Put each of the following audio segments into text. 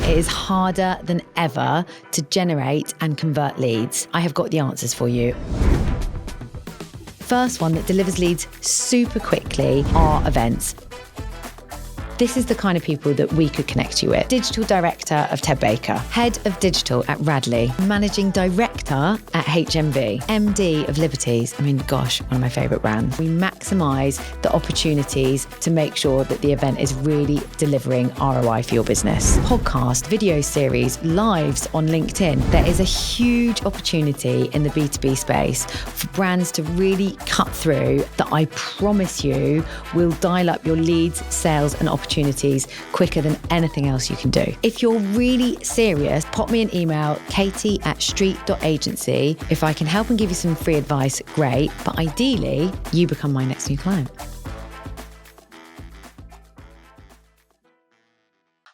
It is harder than ever to generate and convert leads. I have got the answers for you. First one that delivers leads super quickly are events. This is the kind of people that we could connect you with. Digital Director of Ted Baker, Head of Digital at Radley, Managing Director at HMV, MD of Liberties. I mean, gosh, one of my favourite brands. We maximise the opportunities to make sure that the event is really delivering ROI for your business. Podcast, video series, lives on LinkedIn. There is a huge opportunity in the B2B space for brands to really cut through that I promise you will dial up your leads, sales and opportunities quicker than anything else you can do. If you're really serious, pop me an email, katie@street.agency. If I can help and give you some free advice, great. But ideally, you become my next new client.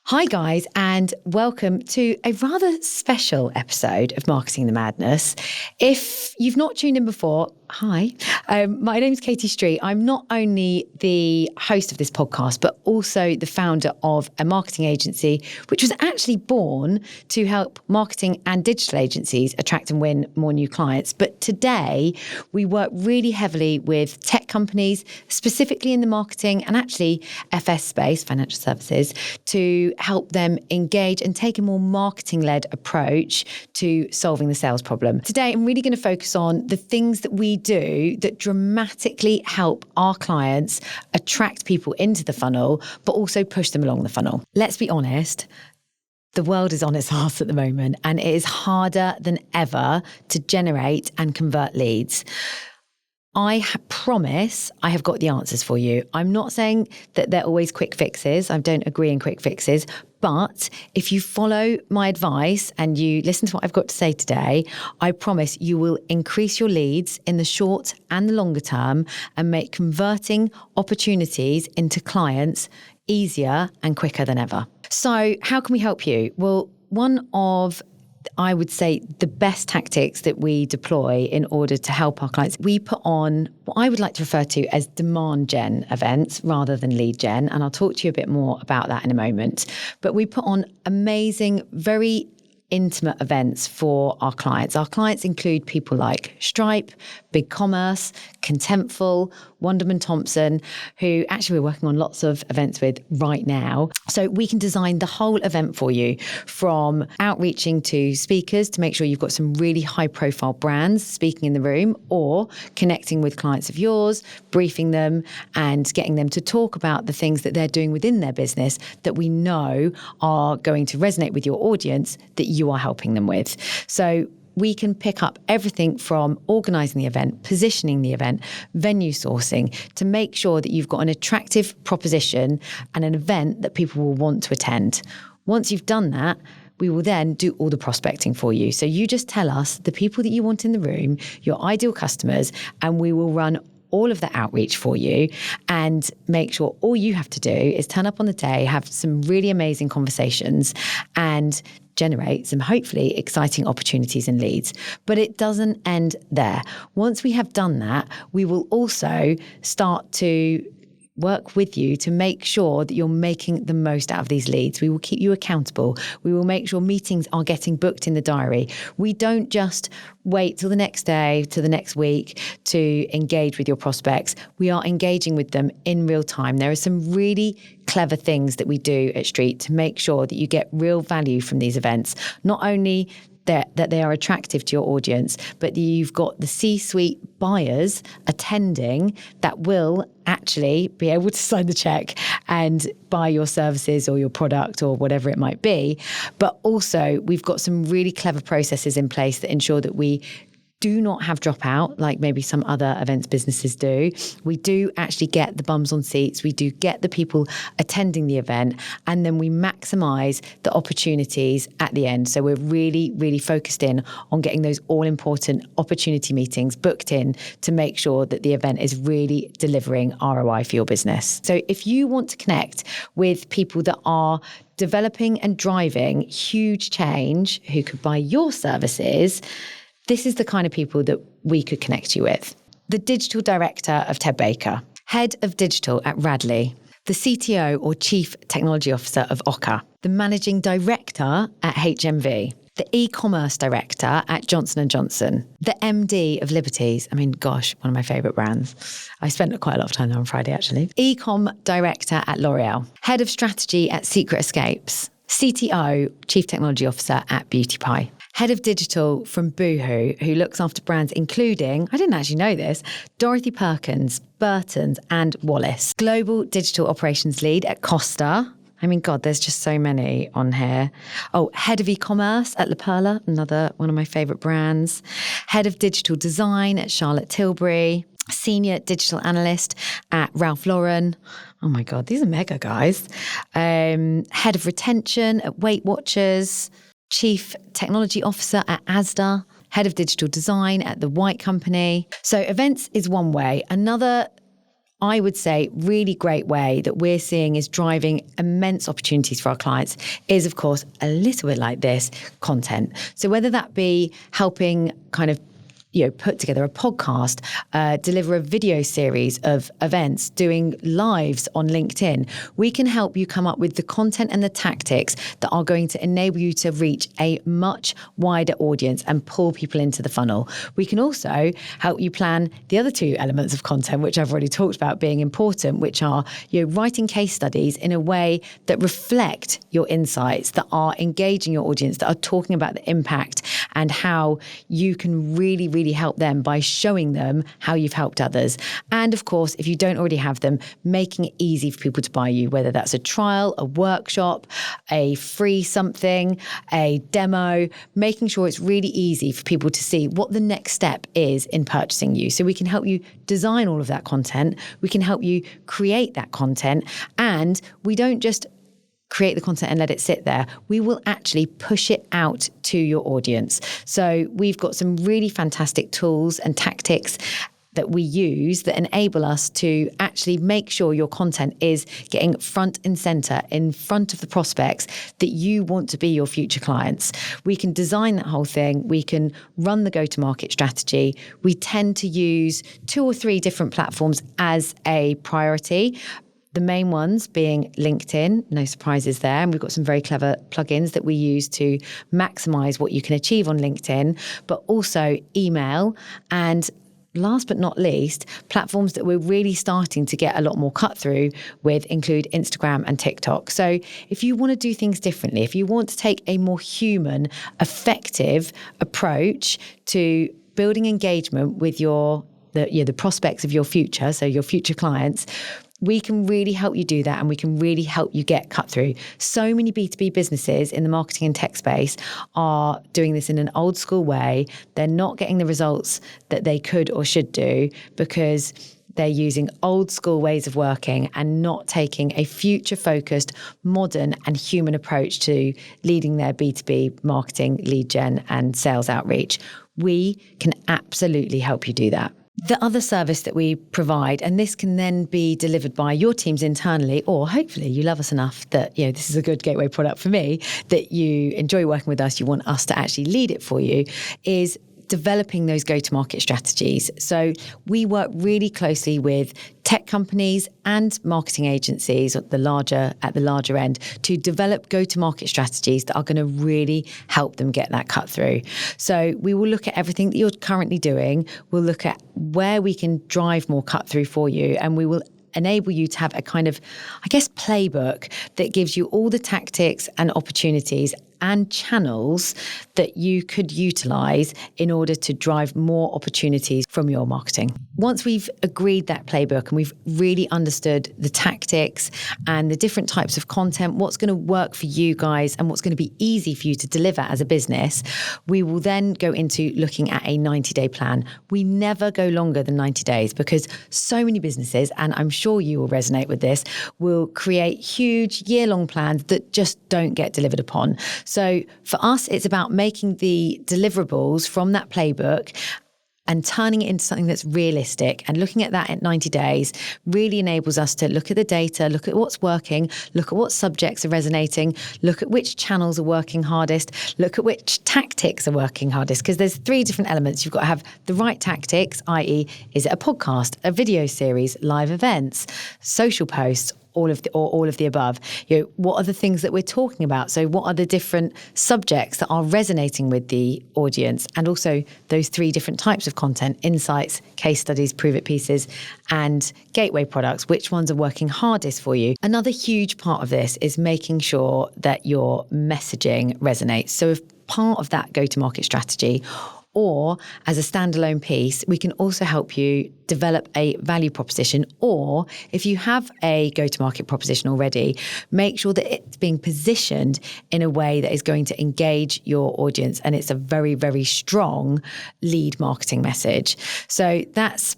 Hi guys, and welcome to a rather special episode of Marketing the Madness. If you've not tuned in before, hi, my name's Katie Street. I'm not only the host of this podcast, but also the founder of a marketing agency, which was actually born to help marketing and digital agencies attract and win more new clients. But today, we work really heavily with tech companies, specifically in the marketing and actually FS space, financial services, to help them engage and take a more marketing-led approach to solving the sales problem. Today, I'm really going to focus on the things that we do that dramatically help our clients attract people into the funnel, but also push them along the funnel. Let's be honest. The world is on its arse at the moment, and it is harder than ever to generate and convert leads. I promise I have got the answers for you. I'm not saying that they're always quick fixes. I don't agree in quick fixes. But if you follow my advice and you listen to what I've got to say today, I promise you will increase your leads in the short and the longer term and make converting opportunities into clients easier and quicker than ever. So how can we help you? Well, one of I would say the best tactics that we deploy in order to help our clients, we put on what I would like to refer to as demand gen events rather than lead gen. And I'll talk to you a bit more about that in a moment. But we put on amazing, very intimate events for our clients. Our clients include people like Stripe, BigCommerce, Contentful, Wonderman Thompson, who actually we're working on lots of events with right now. So we can design the whole event for you, from outreaching to speakers to make sure you've got some really high profile brands speaking in the room, or connecting with clients of yours, briefing them and getting them to talk about the things that they're doing within their business that we know are going to resonate with your audience that you are helping them with. So we can pick up everything from organising the event, positioning the event, venue sourcing, to make sure that you've got an attractive proposition and an event that people will want to attend. Once you've done that, we will then do all the prospecting for you. So you just tell us the people that you want in the room, your ideal customers, and we will run all of the outreach for you and make sure all you have to do is turn up on the day, have some really amazing conversations and generate some hopefully exciting opportunities and leads. But it doesn't end there. Once we have done that, we will also start to work with you to make sure that you're making the most out of these leads. We will keep you accountable. We will make sure meetings are getting booked in the diary. We don't just wait till the next day, to the next week to engage with your prospects. We are engaging with them in real time. There are some really clever things that we do at Street to make sure that you get real value from these events. Not only that they are attractive to your audience, but you've got the C-suite buyers attending that will actually be able to sign the check and buy your services or your product or whatever it might be. But also we've got some really clever processes in place that ensure that we do not have dropout like maybe some other events businesses do. We do actually get the bums on seats. We do get the people attending the event, and then we maximize the opportunities at the end. So we're really, really focused in on getting those all-important opportunity meetings booked in to make sure that the event is really delivering ROI for your business. So if you want to connect with people that are developing and driving huge change who could buy your services, this is the kind of people that we could connect you with. The Digital Director of Ted Baker, Head of Digital at Radley, the CTO or Chief Technology Officer of Oka, the Managing Director at HMV, the e-commerce director at Johnson & Johnson, the MD of Liberties. I mean, gosh, one of my favourite brands. I spent quite a lot of time there on Friday, actually. E-com director at L'Oreal, head of strategy at Secret Escapes, CTO, Chief Technology Officer at Beauty Pie, head of digital from Boohoo, who looks after brands including, I didn't actually know this, Dorothy Perkins, Burton's and Wallace, global digital operations lead at Costa. I mean, God, there's just so many on here. Oh, head of e-commerce at La Perla, another one of my favourite brands. Head of digital design at Charlotte Tilbury. Senior digital analyst at Ralph Lauren. Oh my God, these are mega guys. Head of retention at Weight Watchers. Chief technology officer at Asda. Head of digital design at The White Company. So events is one way. Another, I would say, really great way that we're seeing is driving immense opportunities for our clients is, of course, a little bit like this, content. So whether that be helping kind of put together a podcast, deliver a video series of events, doing lives on LinkedIn, we can help you come up with the content and the tactics that are going to enable you to reach a much wider audience and pull people into the funnel. We can also help you plan the other two elements of content, which I've already talked about being important, which are writing case studies in a way that reflect your insights, that are engaging your audience, that are talking about the impact and how you can really, really help them by showing them how you've helped others. And of course, if you don't already have them, making it easy for people to buy you, whether that's a trial, a workshop, a free something, a demo, making sure it's really easy for people to see what the next step is in purchasing you. So we can help you design all of that content. We can help you create that content. And we don't just create the content and let it sit there. We will actually push it out to your audience. So we've got some really fantastic tools and tactics that we use that enable us to actually make sure your content is getting front and center in front of the prospects that you want to be your future clients. We can design that whole thing. We can run the go-to-market strategy. We tend to use 2 or 3 different platforms as a priority. The main ones being LinkedIn, no surprises there. And we've got some very clever plugins that we use to maximize what you can achieve on LinkedIn, but also email. And last but not least, platforms that we're really starting to get a lot more cut through with include Instagram and TikTok. So if you want to do things differently, if you want to take a more human, effective approach to building engagement with the prospects of your future, so your future clients, we can really help you do that, and we can really help you get cut through. So many B2B businesses in the marketing and tech space are doing this in an old school way. They're not getting the results that they could or should do because they're using old school ways of working and not taking a future focused, modern and human approach to leading their B2B marketing, lead gen and sales outreach. We can absolutely help you do that. The other service that we provide, and this can then be delivered by your teams internally, or hopefully you love us enough that, this is a good gateway product for me, that you enjoy working with us, you want us to actually lead it for you, is developing those go-to-market strategies. So we work really closely with tech companies and marketing agencies at the larger end to develop go-to-market strategies that are going to really help them get that cut through. So we will look at everything that you're currently doing. We'll look at where we can drive more cut through for you, and we will enable you to have a kind of, playbook that gives you all the tactics and opportunities and channels that you could utilize in order to drive more opportunities from your marketing. Once we've agreed that playbook and we've really understood the tactics and the different types of content, what's going to work for you guys and what's going to be easy for you to deliver as a business, we will then go into looking at a 90-day plan. We never go longer than 90 days because so many businesses, and I'm sure you will resonate with this, will create huge year-long plans that just don't get delivered upon. So for us, it's about making the deliverables from that playbook and turning it into something that's realistic, and looking at that at 90 days really enables us to look at the data, look at what's working, look at what subjects are resonating, look at which channels are working hardest, look at which tactics are working hardest, because there's 3 different elements. You've got to have the right tactics, i.e. is it a podcast, a video series, live events, social posts, all of the above. What are the things that we're talking about? So what are the different subjects that are resonating with the audience? And also those 3 different types of content: insights, case studies, prove it pieces, and gateway products. Which ones are working hardest for you? Another huge part of this is making sure that your messaging resonates. So if part of that go-to-market strategy, or as a standalone piece, we can also help you develop a value proposition. Or if you have a go-to-market proposition already, make sure that it's being positioned in a way that is going to engage your audience. And it's a very, very strong lead marketing message. So that's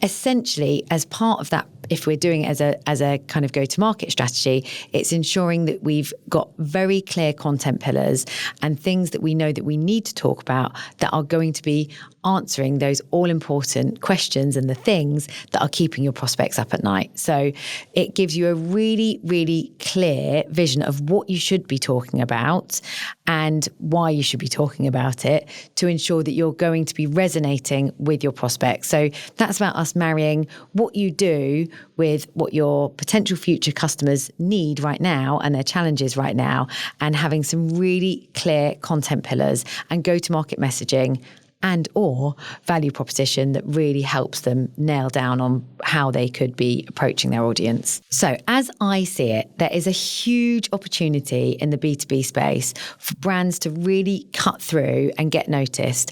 essentially, as part of that, if we're doing it as a kind of go-to-market strategy, it's ensuring that we've got very clear content pillars and things that we know that we need to talk about that are going to be answering those all-important questions and the things that are keeping your prospects up at night. So it gives you a really, really clear vision of what you should be talking about and why you should be talking about it to ensure that you're going to be resonating with your prospects. So that's about us marrying what you do with what your potential future customers need right now and their challenges right now, and having some really clear content pillars and go-to-market messaging and or value proposition that really helps them nail down on how they could be approaching their audience. So as I see it, there is a huge opportunity in the B2B space for brands to really cut through and get noticed.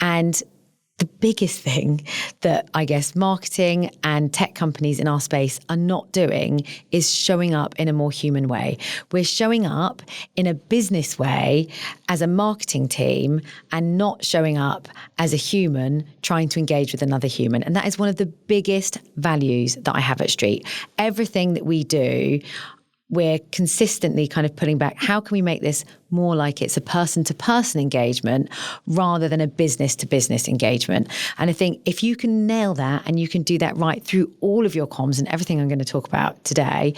And the biggest thing that I guess marketing and tech companies in our space are not doing is showing up in a more human way. We're showing up in a business way as a marketing team and not showing up as a human trying to engage with another human. And that is one of the biggest values that I have at Street. Everything that we do, we're consistently kind of putting back, how can we make this more like it's a person-to-person engagement rather than a business-to-business engagement? And I think if you can nail that and you can do that right through all of your comms and everything I'm going to talk about today,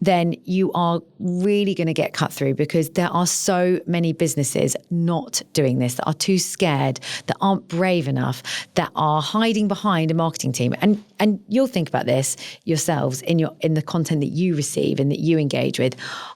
then you are really going to get cut through, because there are so many businesses not doing this, that are too scared, that aren't brave enough, that are hiding behind a marketing team. And you'll think about this yourselves in the content that you receive and that you engage with.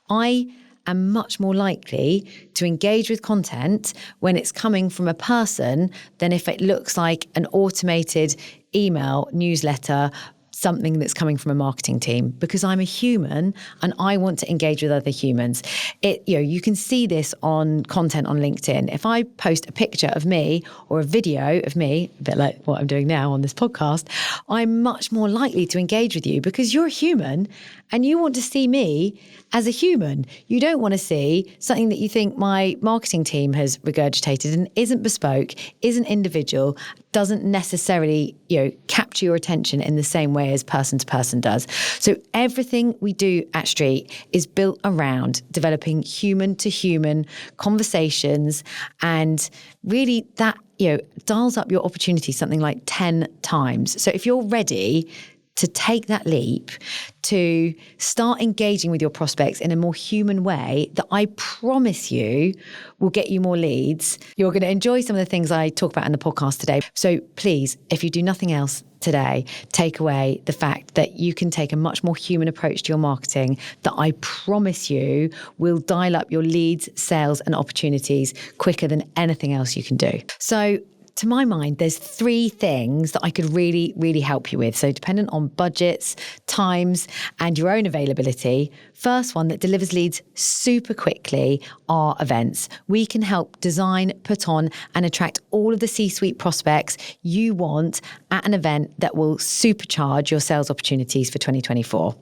I am much more likely to engage with content when it's coming from a person than if it looks like an automated email, newsletter, something that's coming from a marketing team, because I'm a human and I want to engage with other humans. You can see this on content on LinkedIn. If I post a picture of me or a video of me, a bit like what I'm doing now on this podcast, I'm much more likely to engage with you because you're a human and you want to see me as a human. You don't want to see something that you think my marketing team has regurgitated and isn't bespoke, isn't individual, doesn't necessarily, capture your attention in the same way as person to person does. So everything we do at Street is built around developing human to human conversations, and really that, dials up your opportunity something like 10 times. So if you're ready to take that leap, to start engaging with your prospects in a more human way that I promise you will get you more leads, you're going to enjoy some of the things I talk about in the podcast today. So please, if you do nothing else today, take away the fact that you can take a much more human approach to your marketing that I promise you will dial up your leads, sales and opportunities quicker than anything else you can do. So to my mind, there's 3 things that I could really, really help you with. So dependent on budgets, times, and your own availability. First one that delivers leads super quickly are events. We can help design, put on, and attract all of the C-suite prospects you want at an event that will supercharge your sales opportunities for 2024.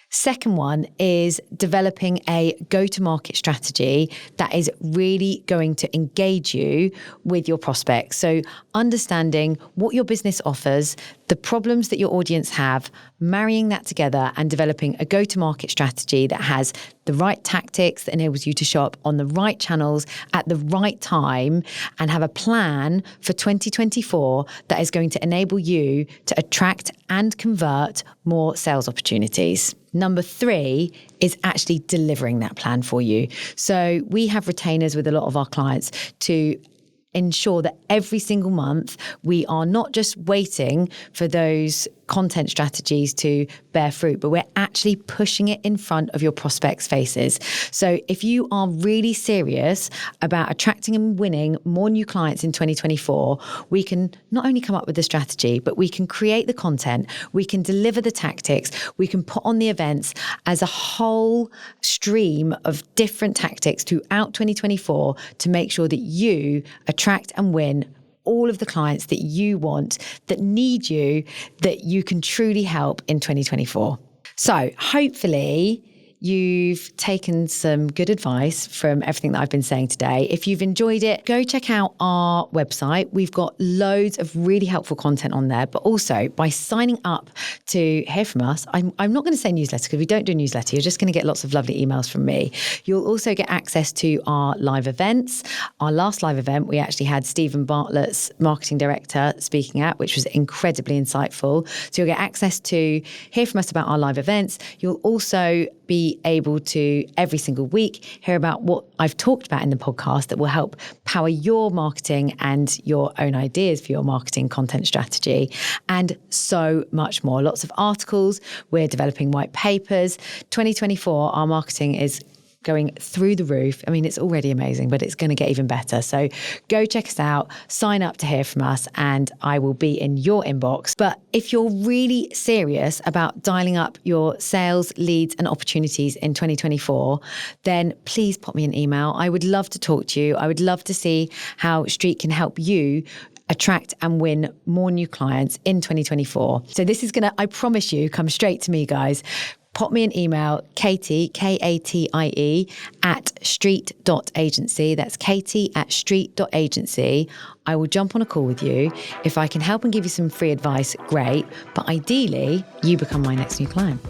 Second one is developing a go-to-market strategy that is really going to engage you with your prospects. So understanding what your business offers, the problems that your audience have, marrying that together and developing a go-to-market strategy that has the right tactics that enables you to show up on the right channels at the right time and have a plan for 2024 that is going to enable you to attract and convert more sales opportunities. Number 3 is actually delivering that plan for you. So we have retainers with a lot of our clients to ensure that every single month we are not just waiting for those content strategies to bear fruit, but we're actually pushing it in front of your prospects' faces. So if you are really serious about attracting and winning more new clients in 2024, we can not only come up with the strategy, but we can create the content, we can deliver the tactics, we can put on the events as a whole stream of different tactics throughout 2024 to make sure that you attract and win all of the clients that you want, that need you, that you can truly help in 2024. So hopefully you've taken some good advice from everything that I've been saying today. If you've enjoyed it, go check out our website. We've got loads of really helpful content on there, but also by signing up to hear from us, I'm not going to say newsletter because we don't do a newsletter. You're just going to get lots of lovely emails from me. You'll also get access to our live events. Our last live event, we actually had Stephen Bartlett's marketing director speaking at, which was incredibly insightful. So you'll get access to hear from us about our live events. You'll also be able to every single week hear about what I've talked about in the podcast that will help power your marketing and your own ideas for your marketing content strategy, and so much more. Lots of articles. We're developing white papers. 2024, our marketing is going through the roof. I mean, it's already amazing, but it's going to get even better. So go check us out, sign up to hear from us, and I will be in your inbox. But if you're really serious about dialing up your sales, leads, and opportunities in 2024, then please pop me an email. I would love to talk to you. I would love to see how Street can help you attract and win more new clients in 2024. So this is going to, I promise you, come straight to me, guys. Pop me an email, Katie, Katie, at street.agency. That's Katie at street.agency. I will jump on a call with you. If I can help and give you some free advice, great. But ideally, you become my next new client.